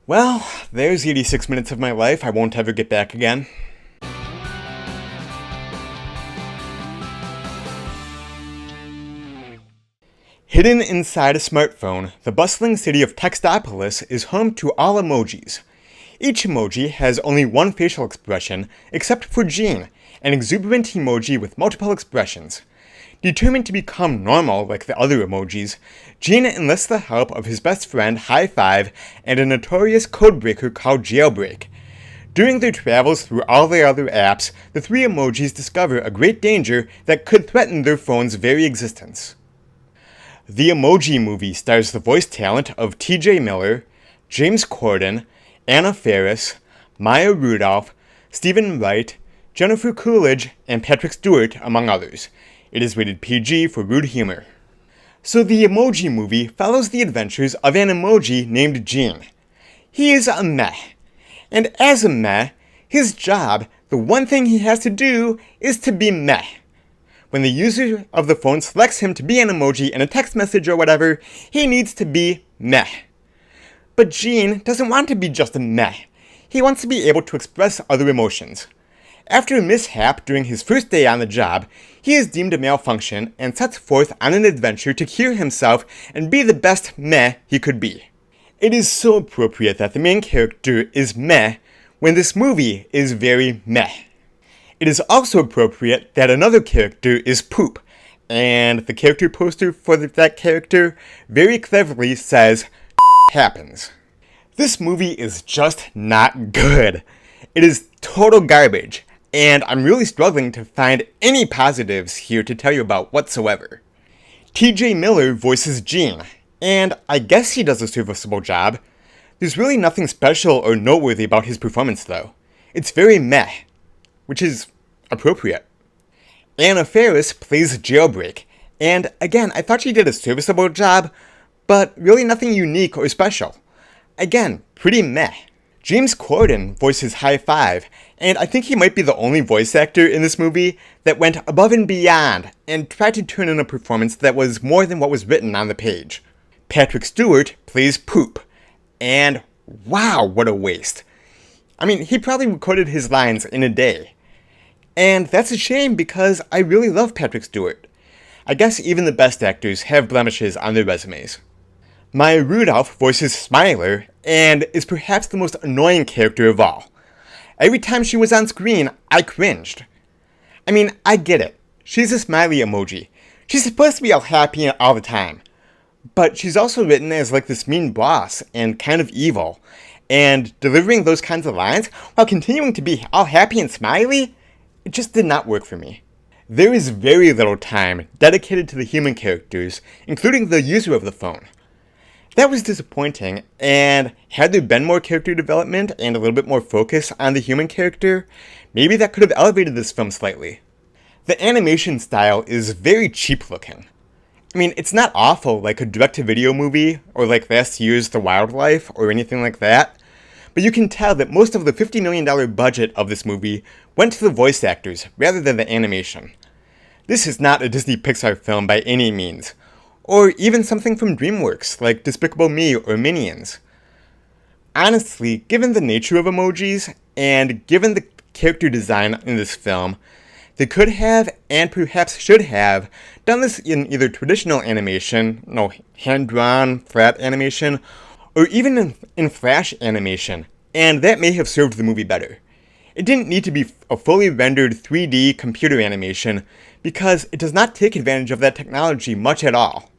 Well, there's 86 minutes of my life I won't ever get back again. Hidden inside a smartphone, the bustling city of Textopolis is home to all emojis. Each emoji has only one facial expression, except for Jean, an exuberant emoji with multiple expressions. Determined to become normal like the other emojis, Jean enlists the help of his best friend High Five and a notorious codebreaker called Jailbreak. During their travels through all the other apps, the three emojis discover a great danger that could threaten their phone's very existence. The Emoji Movie stars the voice talent of T.J. Miller, James Corden, Anna Faris, Maya Rudolph, Stephen Wright, Jennifer Coolidge, and Patrick Stewart, among others. It is rated PG for rude humor. So the Emoji Movie follows the adventures of an emoji named Jean. He is a meh. And as a meh, his job, the one thing he has to do, is to be meh. When the user of the phone selects him to be an emoji in a text message or whatever, he needs to be meh. But Jean doesn't want to be just a meh. He wants to be able to express other emotions. After a mishap during his first day on the job, he is deemed a malfunction and sets forth on an adventure to cure himself and be the best meh he could be. It is so appropriate that the main character is meh when this movie is very meh. It is also appropriate that another character is poop, and the character poster for that character very cleverly says happens. This movie is just not good. It is total garbage, and I'm really struggling to find any positives here to tell you about whatsoever. T.J. Miller voices Jean, and I guess he does a serviceable job. There's really nothing special or noteworthy about his performance though. It's very meh, which is appropriate. Anna Faris plays Jailbreak, and again, I thought she did a serviceable job, but really nothing unique or special. Again, pretty meh. James Corden voices High Five, and I think he might be the only voice actor in this movie that went above and beyond and tried to turn in a performance that was more than what was written on the page. Patrick Stewart plays Poop, and wow, what a waste. I mean, he probably recorded his lines in a day. And that's a shame because I really love Patrick Stewart. I guess even the best actors have blemishes on their resumes. Maya Rudolph voices Smiler and is perhaps the most annoying character of all. Every time she was on screen, I cringed. I mean, I get it. She's a smiley emoji. She's supposed to be all happy all the time. But she's also written as like this mean boss and kind of evil. And delivering those kinds of lines while continuing to be all happy and smiley? It just did not work for me. There is very little time dedicated to the human characters, including the user of the phone. That was disappointing, and had there been more character development and a little bit more focus on the human character, maybe that could have elevated this film slightly. The animation style is very cheap looking. I mean, it's not awful like a direct-to-video movie, or like last year's The Wildlife, or anything like that, but you can tell that most of the $50 million budget of this movie went to the voice actors rather than the animation. This is not a Disney Pixar film by any means, or even something from DreamWorks like Despicable Me or Minions. Honestly, given the nature of emojis, and given the character design in this film, they could have, and perhaps should have, done this in either traditional animation, hand-drawn, flat animation, or even in Flash animation, and that may have served the movie better. It didn't need to be a fully rendered 3D computer animation, because it does not take advantage of that technology much at all.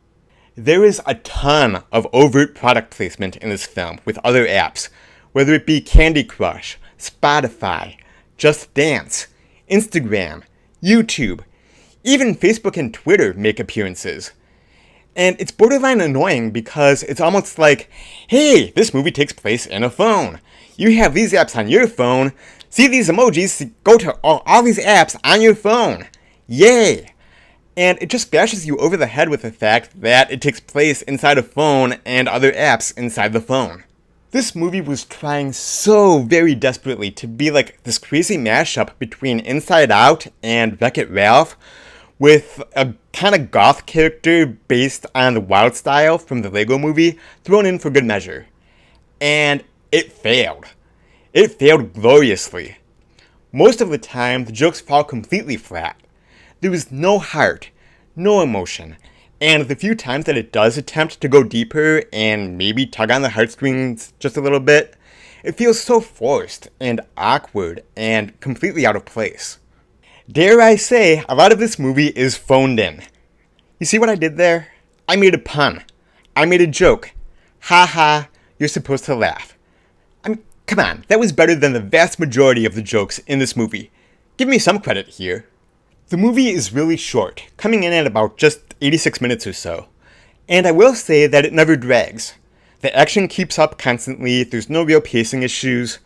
There is a ton of overt product placement in this film with other apps, whether it be Candy Crush, Spotify, Just Dance, Instagram, YouTube, even Facebook and Twitter make appearances. And it's borderline annoying because it's almost like, hey, this movie takes place in a phone. You have these apps on your phone. See these emojis, go to all these apps on your phone. Yay! And it just bashes you over the head with the fact that it takes place inside a phone and other apps inside the phone. This movie was trying so very desperately to be like this crazy mashup between Inside Out and Wreck-It Ralph, with a kind of goth character based on the Wild Style from the Lego movie thrown in for good measure. And it failed. It failed gloriously. Most of the time, the jokes fall completely flat. There was no heart, no emotion, and the few times that it does attempt to go deeper and maybe tug on the heartstrings just a little bit, it feels so forced and awkward and completely out of place. Dare I say, a lot of this movie is phoned in. You see what I did there? I made a pun. I made a joke. Ha ha, you're supposed to laugh. I mean, come on, that was better than the vast majority of the jokes in this movie. Give me some credit here. The movie is really short, coming in at about just 86 minutes or so. And I will say that it never drags. The action keeps up constantly, there's no real pacing issues.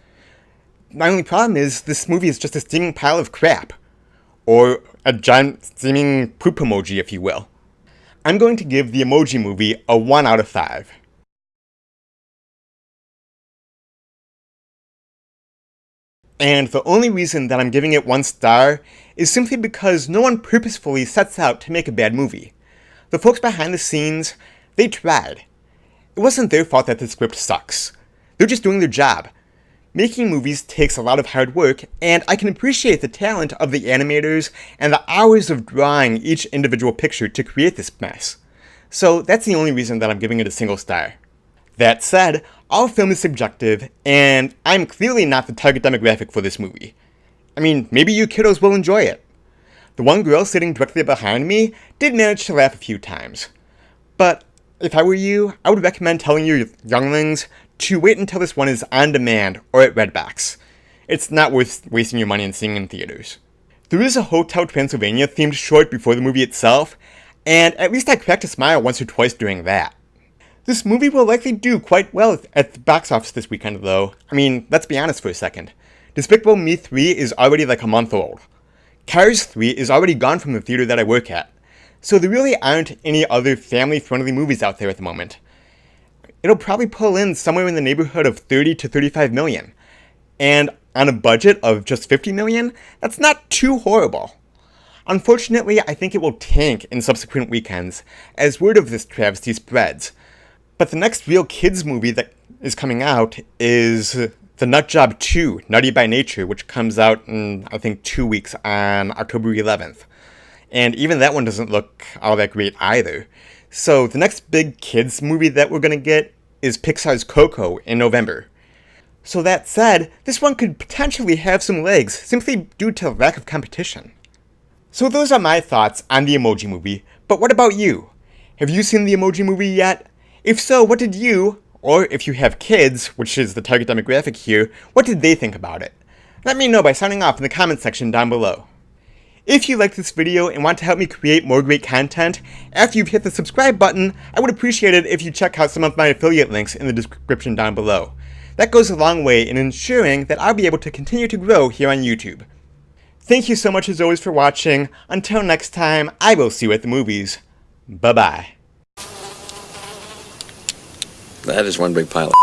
My only problem is this movie is just a steaming pile of crap. Or a giant steaming poop emoji, if you will. I'm going to give the Emoji Movie a 1 out of 5. And the only reason that I'm giving it 1 star is simply because no one purposefully sets out to make a bad movie. The folks behind the scenes, they tried. It wasn't their fault that the script sucks. They're just doing their job. Making movies takes a lot of hard work, and I can appreciate the talent of the animators and the hours of drawing each individual picture to create this mess. So that's the only reason that I'm giving it a single star. That said, all film is subjective, and I'm clearly not the target demographic for this movie. I mean, maybe you kiddos will enjoy it. The one girl sitting directly behind me did manage to laugh a few times. But if I were you, I would recommend telling your younglings to wait until this one is on demand or at Redbox. It's not worth wasting your money and seeing in theaters. There is a Hotel Transylvania themed short before the movie itself, and at least I cracked a smile once or twice during that. This movie will likely do quite well at the box office this weekend though. I mean, let's be honest for a second. Despicable Me 3 is already like a month old. Cars 3 is already gone from the theater that I work at. So there really aren't any other family-friendly movies out there at the moment. It'll probably pull in somewhere in the neighborhood of 30 to 35 million. And on a budget of just 50 million, that's not too horrible. Unfortunately, I think it will tank in subsequent weekends, as word of this travesty spreads. But the next real kids movie that is coming out is The Nutjob 2, Nutty by Nature, which comes out in, I think, 2 weeks on October 11th. And even that one doesn't look all that great either. So the next big kids movie that we're gonna get is Pixar's Coco in November. So that said, this one could potentially have some legs simply due to lack of competition. So those are my thoughts on the Emoji Movie, but what about you? Have you seen the Emoji Movie yet? If so, what did you, or if you have kids, which is the target demographic here, what did they think about it? Let me know by signing off in the comment section down below. If you liked this video and want to help me create more great content, after you've hit the subscribe button, I would appreciate it if you check out some of my affiliate links in the description down below. That goes a long way in ensuring that I'll be able to continue to grow here on YouTube. Thank you so much as always for watching. Until next time, I will see you at the movies. Bye-bye. That is one big pile of